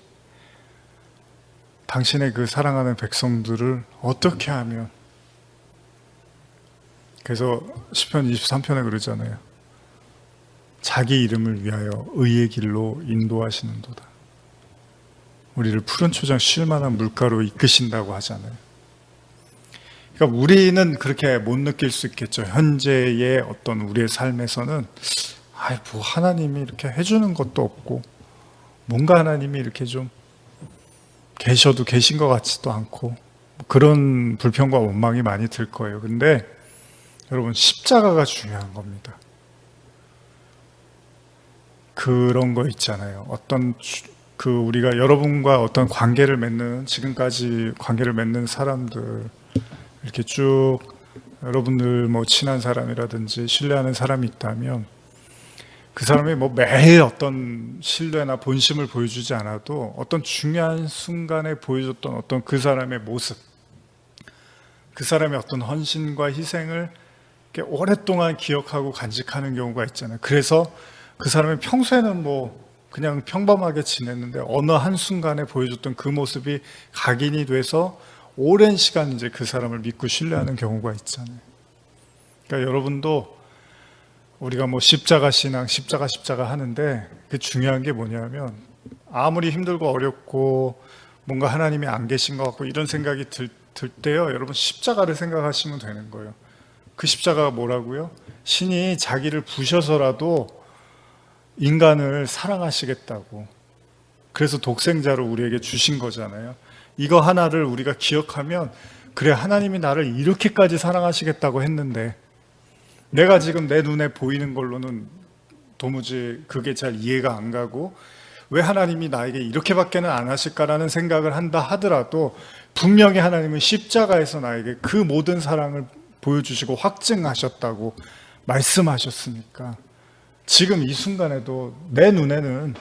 당신의 그 사랑하는 백성들을 어떻게 하면, 그래서 시편 23편에 그러잖아요. 자기 이름을 위하여 의의 길로 인도하시는도다. 우리를 푸른 초장 쉴 만한 물가로 이끄신다고 하잖아요. 그러니까 우리는 그렇게 못 느낄 수 있겠죠. 현재의 어떤 우리의 삶에서는 뭐 하나님이 이렇게 해주는 것도 없고, 뭔가 하나님이 이렇게 좀 계셔도 계신 것 같지도 않고, 그런 불평과 원망이 많이 들 거예요. 근데 여러분, 십자가가 중요한 겁니다. 그런 거 있잖아요. 어떤 우리가 여러분과 어떤 관계를 맺는, 지금까지 관계를 맺는 사람들 이렇게 쭉, 여러분들 뭐 친한 사람이라든지 신뢰하는 사람이 있다면 그 사람이 뭐 매일 어떤 신뢰나 본심을 보여주지 않아도 어떤 중요한 순간에 보여줬던 어떤 그 사람의 모습, 그 사람의 어떤 헌신과 희생을 이렇게 오랫동안 기억하고 간직하는 경우가 있잖아요. 그래서 그 사람이 평소에는 뭐 그냥 평범하게 지냈는데 어느 한순간에 보여줬던 그 모습이 각인이 돼서 오랜 시간 이제 그 사람을 믿고 신뢰하는 경우가 있잖아요. 그러니까 여러분도 우리가 뭐 십자가 신앙, 십자가 하는데 그 중요한 게 뭐냐면, 아무리 힘들고 어렵고 뭔가 하나님이 안 계신 것 같고 이런 생각이 들 때요, 여러분 십자가를 생각하시면 되는 거예요. 그 십자가가 뭐라고요? 신이 자기를 부셔서라도 인간을 사랑하시겠다고, 그래서 독생자를 우리에게 주신 거잖아요. 이거 하나를 우리가 기억하면, 그래, 하나님이 나를 이렇게까지 사랑하시겠다고 했는데 내가 지금 내 눈에 보이는 걸로는 도무지 그게 잘 이해가 안 가고, 왜 하나님이 나에게 이렇게밖에는 안 하실까라는 생각을 한다 하더라도 분명히 하나님은 십자가에서 나에게 그 모든 사랑을 보여주시고 확증하셨다고 말씀하셨으니까, 지금 이 순간에도 내 눈에는,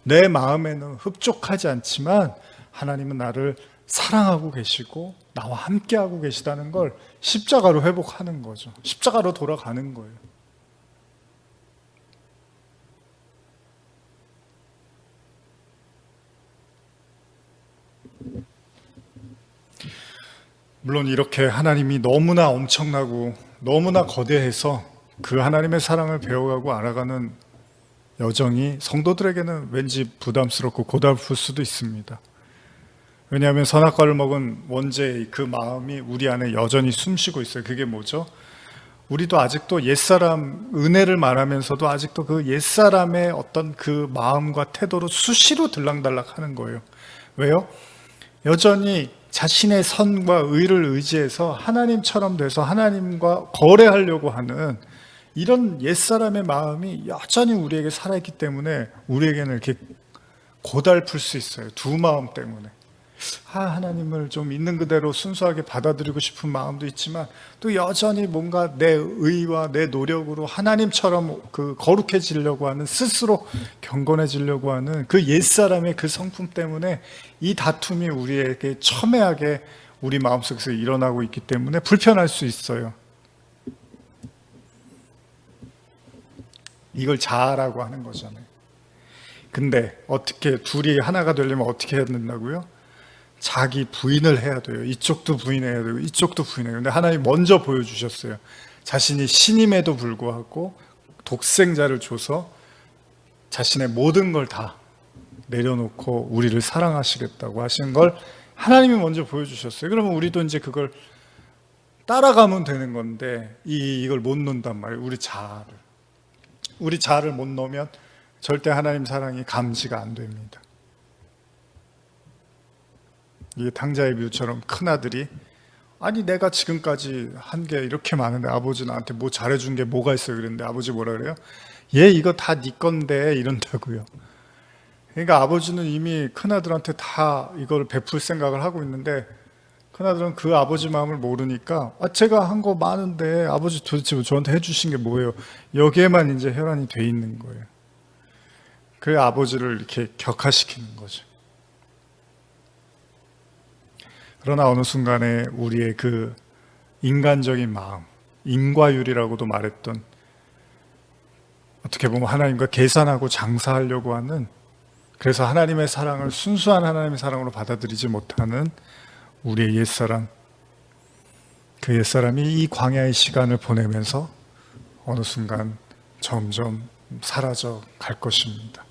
내 마음에는 흡족하지 않지만 하나님은 나를 사랑하고 계시고 나와 함께하고 계시다는 걸 십자가로 회복하는 거죠. 십자가로 돌아가는 거예요. 물론 이렇게 하나님이 너무나 엄청나고 너무나 거대해서 그 하나님의 사랑을 배워가고 알아가는 여정이 성도들에게는 왠지 부담스럽고 고달플 수도 있습니다. 왜냐하면 선악과를 먹은 원죄의 그 마음이 우리 안에 여전히 숨쉬고 있어요. 그게 뭐죠? 우리도 아직도 옛사람, 은혜를 말하면서도 아직도 그 옛사람의 어떤 그 마음과 태도로 수시로 들락달락 하는 거예요. 왜요? 여전히 자신의 선과 의를 의지해서 하나님처럼 돼서 하나님과 거래하려고 하는 이런 옛사람의 마음이 여전히 우리에게 살아있기 때문에 우리에게는 이렇게 고달플 수 있어요. 두 마음 때문에. 하나님을 좀 있는 그대로 순수하게 받아들이고 싶은 마음도 있지만, 또 여전히 뭔가 내 의와 내 노력으로 하나님처럼 그 거룩해지려고 하는, 스스로 경건해지려고 하는 그 옛사람의 그 성품 때문에 이 다툼이 우리에게 첨예하게 우리 마음속에서 일어나고 있기 때문에 불편할 수 있어요. 이걸 자아라고 하는 거잖아요. 근데 어떻게 둘이 하나가 되려면 어떻게 해야 된다고요? 자기 부인을 해야 돼요. 이쪽도 부인해야 되고 이쪽도 부인해야 돼요. 근데 하나님 먼저 보여주셨어요. 자신이 신임에도 불구하고 독생자를 줘서 자신의 모든 걸 다 내려놓고 우리를 사랑하시겠다고 하신 걸 하나님이 먼저 보여주셨어요. 그러면 우리도 이제 그걸 따라가면 되는 건데, 이걸 못 놓는단 말이에요. 우리 자아를 못 놓으면 절대 하나님 사랑이 감지가 안 됩니다. 이게 탕자의 비유처럼 큰아들이, 아니 내가 지금까지 한 게 이렇게 많은데 아버지 나한테 뭐 잘해준 게 뭐가 있어요? 그랬는데 아버지 뭐라 그래요? 얘 이거 다 네 건데 이런다고요. 그러니까 아버지는 이미 큰아들한테 다 이걸 베풀 생각을 하고 있는데, 큰아들은 그 아버지 마음을 모르니까, 제가 한 거 많은데 아버지 도대체 저한테 해주신 게 뭐예요? 여기에만 이제 혈안이 돼 있는 거예요. 그래 아버지를 이렇게 격화시키는 거죠. 그러나 어느 순간에 우리의 그 인간적인 마음, 인과율이라고도 말했던, 어떻게 보면 하나님과 계산하고 장사하려고 하는, 그래서 하나님의 사랑을 순수한 하나님의 사랑으로 받아들이지 못하는 우리의 옛사람, 그 옛사람이 이 광야의 시간을 보내면서 어느 순간 점점 사라져 갈 것입니다.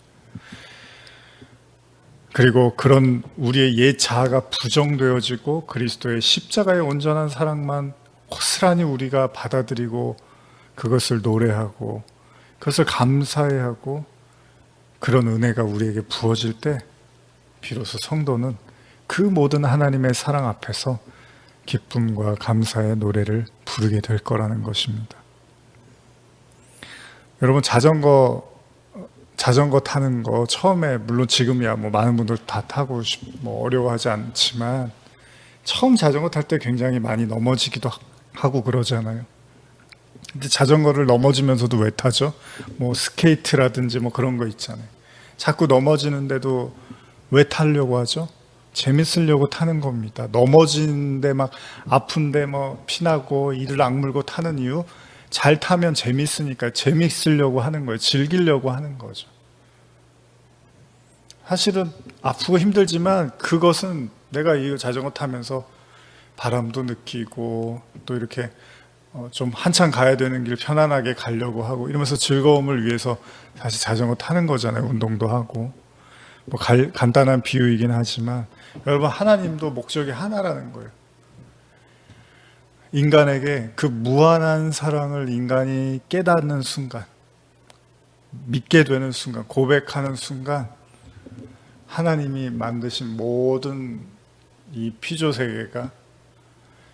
그리고 그런 우리의 옛 자아가 부정되어지고 그리스도의 십자가의 온전한 사랑만 고스란히 우리가 받아들이고 그것을 노래하고 그것을 감사해하고 그런 은혜가 우리에게 부어질 때 비로소 성도는 그 모든 하나님의 사랑 앞에서 기쁨과 감사의 노래를 부르게 될 거라는 것입니다. 여러분, 자전거 타는 거 처음에, 물론 지금이야 뭐 많은 분들 다 타고 뭐 어려워하지 않지만, 처음 자전거 탈 때 굉장히 많이 넘어지기도 하고 그러잖아요. 근데 자전거를 넘어지면서도 왜 타죠? 뭐 스케이트라든지 뭐 그런 거 있잖아요. 자꾸 넘어지는데도 왜 타려고 하죠? 재밌으려고 타는 겁니다. 넘어지는데 막 아픈데 뭐 피나고 이를 악물고 타는 이유, 잘 타면 재밌으니까 재밌으려고 하는 거예요. 즐기려고 하는 거죠. 사실은 아프고 힘들지만 그것은 내가 이 자전거 타면서 바람도 느끼고 또 이렇게 좀 한참 가야 되는 길 편안하게 가려고 하고 이러면서 즐거움을 위해서 사실 자전거 타는 거잖아요. 운동도 하고. 뭐 간단한 비유이긴 하지만 여러분, 하나님도 목적이 하나라는 거예요. 인간에게 그 무한한 사랑을 인간이 깨닫는 순간, 믿게 되는 순간, 고백하는 순간, 하나님이 만드신 모든 이 피조 세계가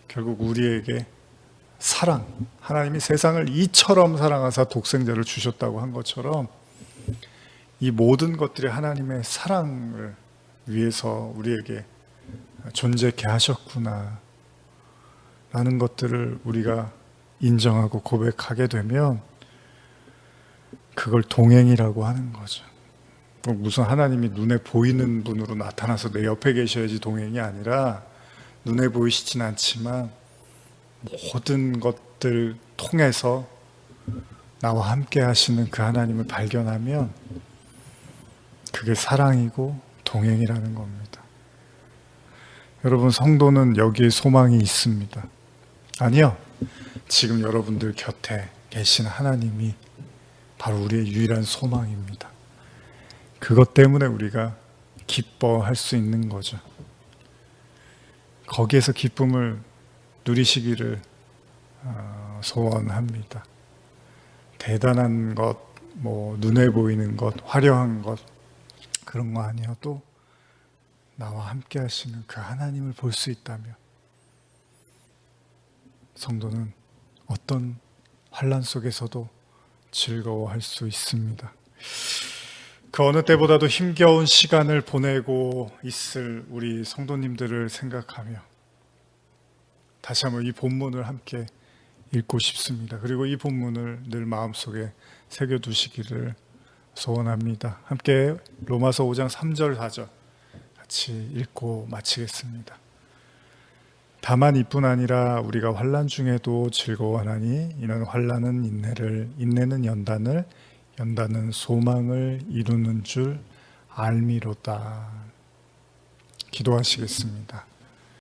결국 우리에게 사랑, 하나님이 세상을 이처럼 사랑하사 독생자를 주셨다고 한 것처럼 이 모든 것들이 하나님의 사랑을 위해서 우리에게 존재케 하셨구나 라는 것들을 우리가 인정하고 고백하게 되면 그걸 동행이라고 하는 거죠. 무슨 하나님이 눈에 보이는 분으로 나타나서 내 옆에 계셔야지 동행이 아니라 눈에 보이시진 않지만 모든 것들 통해서 나와 함께 하시는 그 하나님을 발견하면 그게 사랑이고 동행이라는 겁니다. 여러분, 성도는 여기에 소망이 있습니다. 아니요. 지금 여러분들 곁에 계신 하나님이 바로 우리의 유일한 소망입니다. 그것 때문에 우리가 기뻐할 수 있는 거죠. 거기에서 기쁨을 누리시기를 소원합니다. 대단한 것, 눈에 보이는 것, 화려한 것, 그런 거 아니어도 나와 함께 하시는 그 하나님을 볼 수 있다면 성도는 어떤 환난 속에서도 즐거워할 수 있습니다. 그 어느 때보다도 힘겨운 시간을 보내고 있을 우리 성도님들을 생각하며 다시 한번 이 본문을 함께 읽고 싶습니다. 그리고 이 본문을 늘 마음속에 새겨두시기를 소원합니다. 함께 로마서 5장 3절 4절 같이 읽고 마치겠습니다. 다만 이뿐 아니라 우리가 환난 중에도 즐거워하나니 이는 환난은 인내를, 인내는 연단을, 연단은 소망을 이루는 줄 알미로다. 기도하시겠습니다.